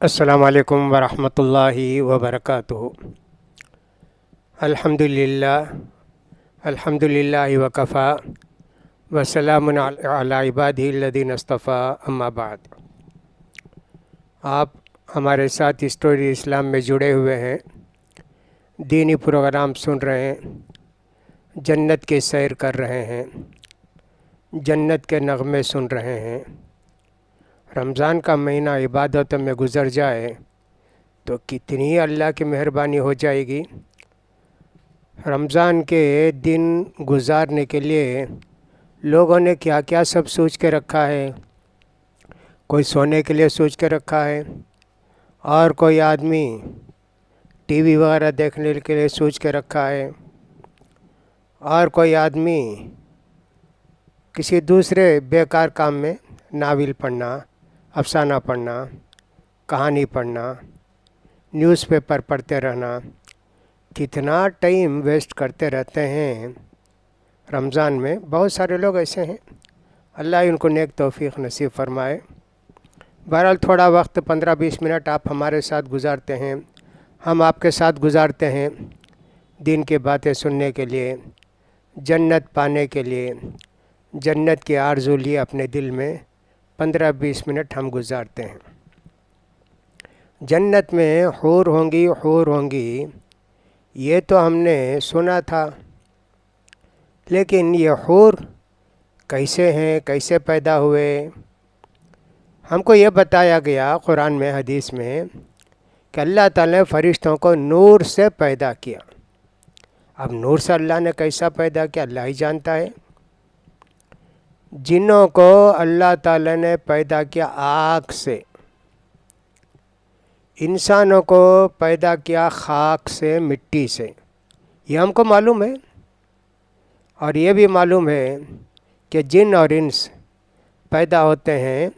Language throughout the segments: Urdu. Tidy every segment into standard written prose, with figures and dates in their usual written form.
السلام علیکم ورحمۃ اللہ وبرکاتہ۔ الحمد للہ وکفا وسلام علی عبادہ الذین اصطفیٰ، اما بعد۔ آپ ہمارے ساتھ اسٹوری اسلام میں جڑے ہوئے ہیں، دینی پروگرام سن رہے ہیں، جنت کی سیر کر رہے ہیں، جنت کے نغمے سن رہے ہیں۔ رمضان کا مہینہ عبادتوں میں گزر جائے تو کتنی اللہ کی مہربانی ہو جائے گی۔ رمضان کے دن گزارنے کے لیے لوگوں نے کیا کیا سب سوچ کے رکھا ہے۔ کوئی سونے کے لیے سوچ کے رکھا ہے، اور کوئی آدمی ٹی وی وغیرہ دیکھنے کے لیے سوچ کے رکھا ہے، اور کوئی آدمی کسی دوسرے بیکار کام میں ناول پڑھنا، افسانہ پڑھنا، کہانی پڑھنا، نیوز پیپر پڑھتے رہنا، کتنا ٹائم ویسٹ کرتے رہتے ہیں رمضان میں۔ بہت سارے لوگ ایسے ہیں، اللہ ان کو نیک توفیق نصیب فرمائے۔ بہرحال تھوڑا وقت 15-20 منٹ آپ ہمارے ساتھ گزارتے ہیں، ہم آپ کے ساتھ گزارتے ہیں دین کی باتیں سننے کے لیے، جنت پانے کے لیے، جنت کی آرزو لیے اپنے دل میں 15-20 منٹ ہم گزارتے ہیں۔ جنت میں حور ہوں گی یہ تو ہم نے سنا تھا، لیکن یہ حور کیسے ہیں، کیسے پیدا ہوئے؟ ہم کو یہ بتایا گیا قرآن میں، حدیث میں، کہ اللہ تعالیٰ نے فرشتوں کو نور سے پیدا کیا۔ اب نور سے اللہ نے کیسا پیدا کیا اللہ ہی جانتا ہے۔ جنوں کو اللہ تعالیٰ نے پیدا کیا آگ سے، انسانوں کو پیدا کیا خاک سے، مٹی سے، یہ ہم کو معلوم ہے۔ اور یہ بھی معلوم ہے کہ جن اور انس پیدا ہوتے ہیں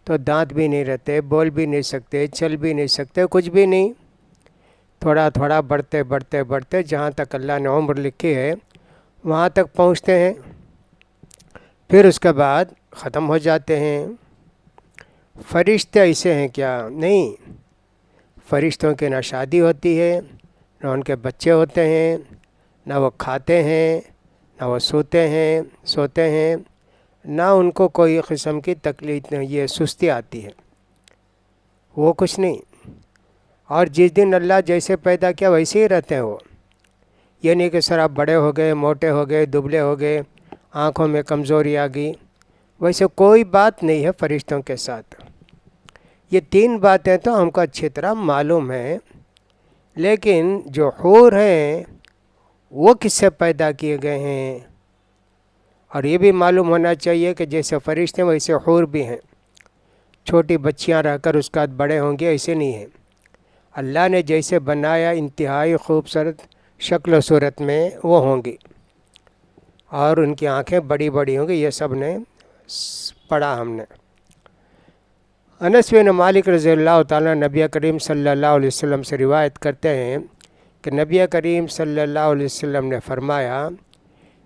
تو دانت بھی نہیں رہتے، بول بھی نہیں سکتے، چل بھی نہیں سکتے، کچھ بھی نہیں۔ تھوڑا تھوڑا بڑھتے جہاں تک اللہ نے عمر لکھی ہے وہاں تک پہنچتے ہیں، پھر اس کے بعد ختم ہو جاتے ہیں۔ فرشتے ایسے ہیں کیا؟ نہیں، فرشتوں کی نہ شادی ہوتی ہے، نہ ان کے بچے ہوتے ہیں، نہ وہ کھاتے ہیں، نہ وہ سوتے ہیں، نہ ان کو کوئی قسم کی تکلیف، یہ سستی آتی ہے، وہ کچھ نہیں۔ اور جس دن اللہ جیسے پیدا کیا ویسے ہی رہتے ہیں وہ۔ یہ نہیں کہ سر آپ بڑے ہو گئے، موٹے ہو گئے، دبلے ہو گئے، آنکھوں میں کمزوری آ گئی، ویسے کوئی بات نہیں ہے فرشتوں کے ساتھ۔ یہ 3 باتیں تو ہم کو اچھی طرح معلوم ہیں، لیکن جو حور ہیں وہ کس سے پیدا کیے گئے ہیں؟ اور یہ بھی معلوم ہونا چاہیے کہ جیسے فرشتے ویسے حور بھی ہیں۔ چھوٹی بچیاں رہ کر اس کا بڑے ہوں گے ایسے نہیں ہیں۔ اللہ نے جیسے بنایا انتہائی خوبصورت شکل و صورت میں وہ ہوں گی، اور ان کی آنکھیں بڑی بڑی ہوں گی، یہ سب نے پڑھا ہم نے۔ انس بن مالک رضی اللہ تعالیٰ نبی کریم صلی اللہ علیہ وسلم سے روایت کرتے ہیں کہ نبی کریم صلی اللہ علیہ وسلم نے فرمایا،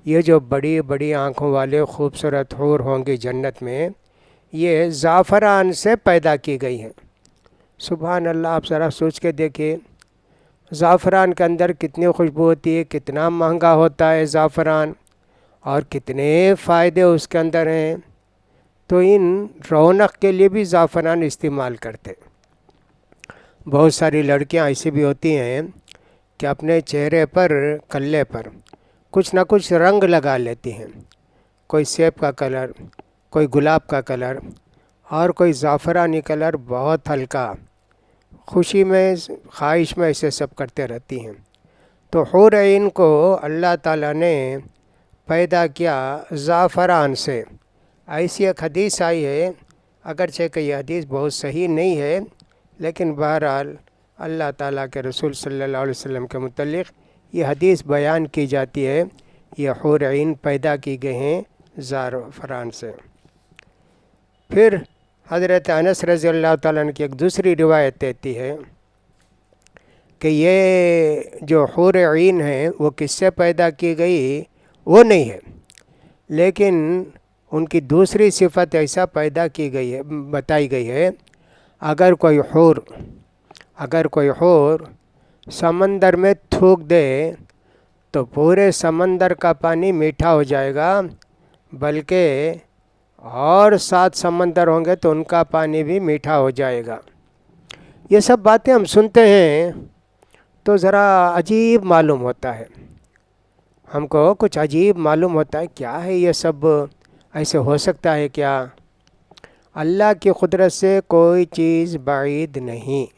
یہ جو بڑی بڑی آنکھوں والے خوبصورت حور ہوں گی جنت میں، یہ زعفران سے پیدا کی گئی ہیں۔ سبحان اللہ، آپ ذرا سوچ کے دیکھیے، زعفران کے اندر کتنی خوشبو ہوتی ہے، کتنا مہنگا ہوتا ہے زعفران، اور کتنے فائدے اس کے اندر ہیں۔ تو ان رونق کے لیے بھی زعفران استعمال کرتے۔ بہت ساری لڑکیاں ایسی بھی ہوتی ہیں کہ اپنے چہرے پر، کلے پر کچھ نہ کچھ رنگ لگا لیتی ہیں، کوئی سیب کا کلر، کوئی گلاب کا کلر، اور کوئی زعفرانی کلر بہت ہلکا، خوشی میں، خواہش میں ایسے سب کرتے رہتی ہیں۔ تو حور عین کو اللہ تعالیٰ نے پیدا کیا زعفران سے۔ ایسی ایک حدیث آئی ہے، اگرچہ کہ یہ حدیث بہت صحیح نہیں ہے، لیکن بہرحال اللہ تعالیٰ کے رسول صلی اللہ علیہ وسلم کے متعلق یہ حدیث بیان کی جاتی ہے، یہ حور عین پیدا کی گئے ہیں زعفران سے۔ پھر حضرت انس رضی اللہ تعالیٰ عنہ کی ایک دوسری روایت دیتی ہے کہ یہ جو حور عین ہیں وہ کس سے پیدا کی گئی وہ نہیں ہے، لیکن ان کی دوسری صفت ایسا پیدا کی گئی ہے، بتائی گئی ہے، اگر کوئی حور سمندر میں تھوک دے تو پورے سمندر کا پانی میٹھا ہو جائے گا، بلکہ اور 7 سمندر ہوں گے تو ان کا پانی بھی میٹھا ہو جائے گا۔ یہ سب باتیں ہم سنتے ہیں تو ذرا عجیب معلوم ہوتا ہے، ہم کو کچھ عجیب معلوم ہوتا ہے، کیا ہے یہ سب، ایسے ہو سکتا ہے کیا؟ اللہ کی قدرت سے کوئی چیز بعید نہیں۔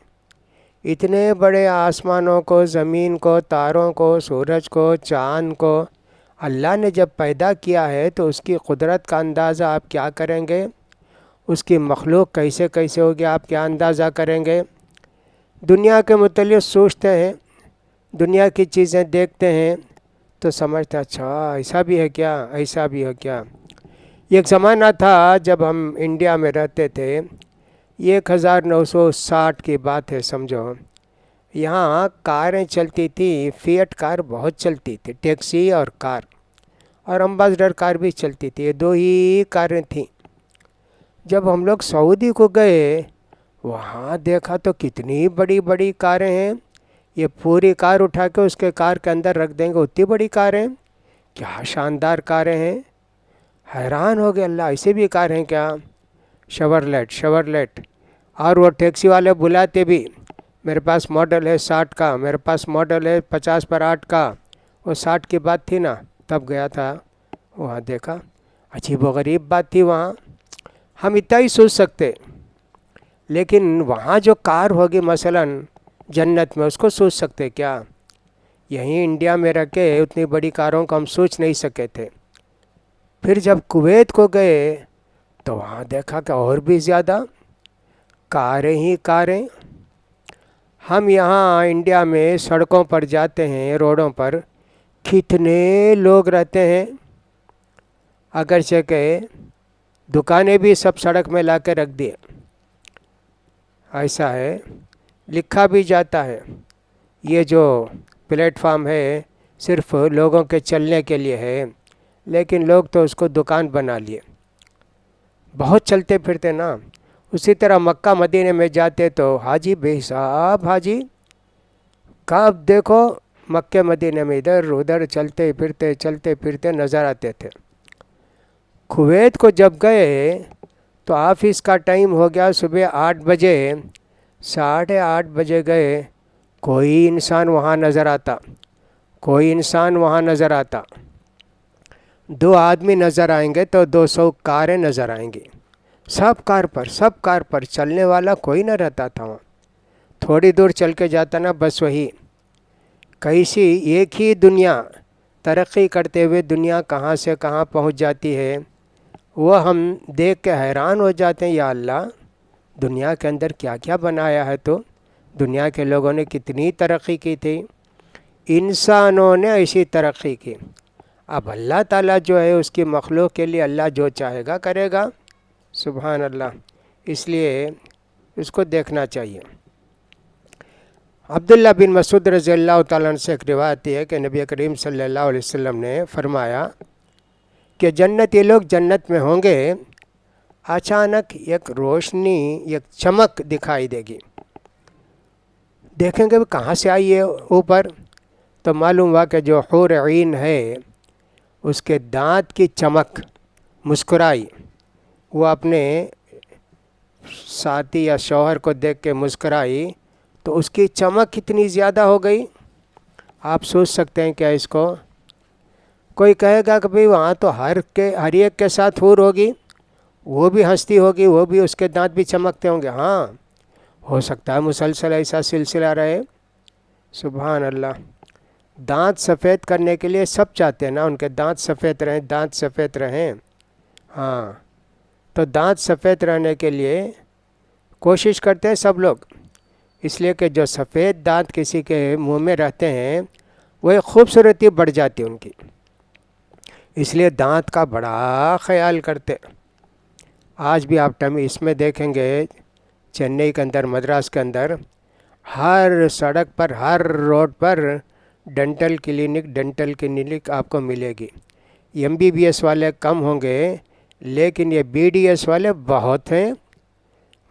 اتنے بڑے آسمانوں کو، زمین کو، تاروں کو، سورج کو، چاند کو اللہ نے جب پیدا کیا ہے تو اس کی قدرت کا اندازہ آپ کیا کریں گے؟ اس کی مخلوق کیسے کیسے ہوگی آپ کیا اندازہ کریں گے؟ دنیا کے متعلق سوچتے ہیں، دنیا کی چیزیں دیکھتے ہیں تو سمجھتے اچھا ایسا بھی ہے کیا، ایسا بھی ہے کیا۔ ایک زمانہ تھا جب ہم انڈیا میں رہتے تھے، 1960 کی بات ہے سمجھو، یہاں کاریں چلتی تھیں، فیٹ کار بہت چلتی تھی، ٹیکسی اور کار، اور امباسڈر کار بھی چلتی تھی، یہ 2 ہی کاریں تھیں۔ جب ہم لوگ سعودی کو گئے وہاں دیکھا تو کتنی بڑی بڑی کاریں ہیں، یہ پوری کار اٹھا کے اس کے کار کے اندر رکھ دیں گے، اتنی بڑی کاریں، کیا شاندار کاریں ہیں۔ حیران ہو گئے، اللہ ایسے بھی کار ہیں کیا؟ شیورلیٹ، اور وہ ٹیکسی والے بلاتے بھی، میرے پاس ماڈل ہے 60 کا، میرے پاس ماڈل ہے 50/8 کا، وہ 60 کی بات تھی نا، تب گیا تھا وہاں دیکھا، عجیب و غریب بات تھی وہاں۔ ہم اتنا ہی سوچ سکتے، لیکن وہاں جو کار ہوگی مثلاً جنت میں، اس کو سوچ سکتے کیا؟ یہیں انڈیا میں رہ کے اتنی بڑی کاروں کو ہم سوچ نہیں سکے تھے۔ پھر جب کویت کو گئے تو وہاں دیکھا کہ اور بھی زیادہ کاریں ہی کاریں۔ ہم یہاں انڈیا میں سڑکوں پر جاتے ہیں، روڈوں پر کتنے لوگ رہتے ہیں، اگرچہ کہ دکانیں بھی سب سڑک میں لا کے رکھ دیے، ایسا ہے، لکھا بھی جاتا ہے یہ جو پلیٹ فارم ہے صرف لوگوں کے چلنے کے لیے ہے، لیکن لوگ تو اس کو دکان بنا لیے، بہت چلتے پھرتے نا۔ اسی طرح مکہ مدینے میں جاتے تو حاجی بے حساب حاجی، کب دیکھو مکہ مدینے میں ادھر ادھر چلتے پھرتے نظر آتے تھے۔ کویت کو جب گئے تو آفس کا ٹائم ہو گیا صبح 8 بجے، 8:30 بجے گئے، کوئی انسان وہاں نظر آتا، 2 آدمی نظر آئیں گے تو 200 کاریں نظر آئیں گی، سب کار پر چلنے والا کوئی نہ رہتا تھا وہاں۔ تھوڑی دور چل کے جاتا نا، بس وہی کیسی ایک ہی دنیا، ترقی کرتے ہوئے دنیا کہاں سے کہاں پہنچ جاتی ہے، وہ ہم دیکھ کے حیران ہو جاتے ہیں، یا اللہ دنیا کے اندر کیا کیا بنایا ہے، تو دنیا کے لوگوں نے کتنی ترقی کی تھی، انسانوں نے ایسی ترقی کی۔ اب اللہ تعالیٰ جو ہے اس کی مخلوق کے لیے اللہ جو چاہے گا کرے گا، سبحان اللہ، اس لیے اس کو دیکھنا چاہیے۔ عبداللہ بن مسعود رضی اللہ تعالیٰ عنہ سے ایک روایت ہے کہ نبی کریم صلی اللہ علیہ وسلم نے فرمایا کہ جنتی لوگ جنت میں ہوں گے، اچانک ایک روشنی، ایک چمک دکھائی دے گی، دیکھیں گے کہاں سے آئی ہے اوپر، تو معلوم ہوا کہ جو حور عین ہے اس کے دانت کی چمک، مسکرائی، وہ اپنے ساتھی یا شوہر کو دیکھ کے مسکرائی تو اس کی چمک کتنی زیادہ ہو گئی، آپ سوچ سکتے ہیں کیا اس کو؟ کوئی کہے گا کہ بھئی وہاں تو ہر ایک کے ساتھ حور ہوگی، وہ بھی ہنستی ہوگی، وہ بھی اس کے دانت بھی چمکتے ہوں گے، ہاں ہو سکتا ہے مسلسل ایسا سلسلہ رہے، سبحان اللہ۔ دانت سفید کرنے کے لیے سب چاہتے ہیں نا ان کے دانت سفید رہیں، ہاں، تو دانت سفید رہنے کے لیے کوشش کرتے ہیں سب لوگ، اس لیے کہ جو سفید دانت کسی کے منہ میں رہتے ہیں وہ ایک خوبصورتی بڑھ جاتی ہے ان کی، اس لیے دانت کا بڑا خیال کرتے۔ آج بھی آپ اس میں دیکھیں گے چنئی کے اندر، مدراس کے اندر، ہر سڑک پر، ہر روڈ پر ڈینٹل کلینک آپ کو ملے گی۔ MBBS والے کم ہوں گے لیکن یہ BDS والے بہت ہیں،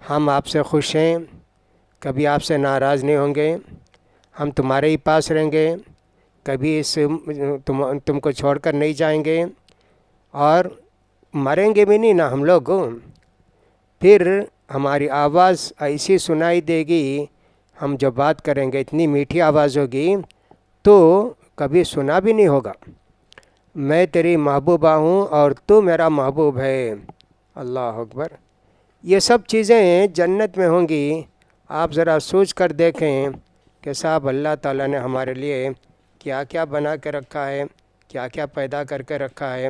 ہم آپ سے خوش ہیں، کبھی آپ سے ناراض نہیں ہوں گے، ہم تمہارے ہی پاس رہیں گے، کبھی تم کو چھوڑ کر نہیں جائیں گے، اور مریں گے بھی نہیں نا ہم لوگ۔ پھر ہماری آواز ایسی سنائی دے گی، ہم جو بات کریں گے اتنی میٹھی آواز ہوگی تو کبھی سنا بھی نہیں ہوگا۔ میں تیری محبوبہ ہوں اور تو میرا محبوب ہے۔ اللہ اکبر۔ یہ سب چیزیں جنت میں ہوں گی۔ آپ ذرا سوچ کر دیکھیں کہ صاحب اللہ تعالیٰ نے ہمارے لیے کیا کیا بنا کے رکھا ہے، کیا کیا پیدا کر کے رکھا ہے۔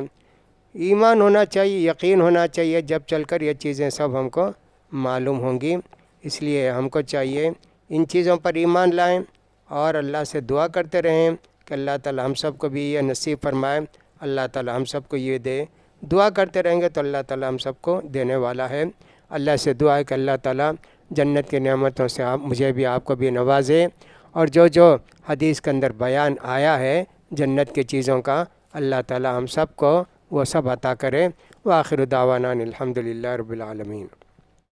ایمان ہونا چاہیے، یقین ہونا چاہیے، جب چل کر یہ چیزیں سب ہم کو معلوم ہوں گی۔ اس لیے ہم کو چاہیے ان چیزوں پر ایمان لائیں اور اللہ سے دعا کرتے رہیں کہ اللہ تعالیٰ ہم سب کو بھی یہ نصیب فرمائے، اللہ تعالیٰ ہم سب کو یہ دے۔ دعا کرتے رہیں گے تو اللہ تعالیٰ ہم سب کو دینے والا ہے۔ اللہ سے دعا ہے کہ اللہ تعالیٰ جنت کی نعمتوں سے مجھے بھی آپ کو بھی نوازے، اور جو جو حدیث کے اندر بیان آیا ہے جنت کی چیزوں کا، اللہ تعالیٰ ہم سب کو وہ سب عطا کرے۔ وآخر دعوانا الحمد للہ رب العالمین۔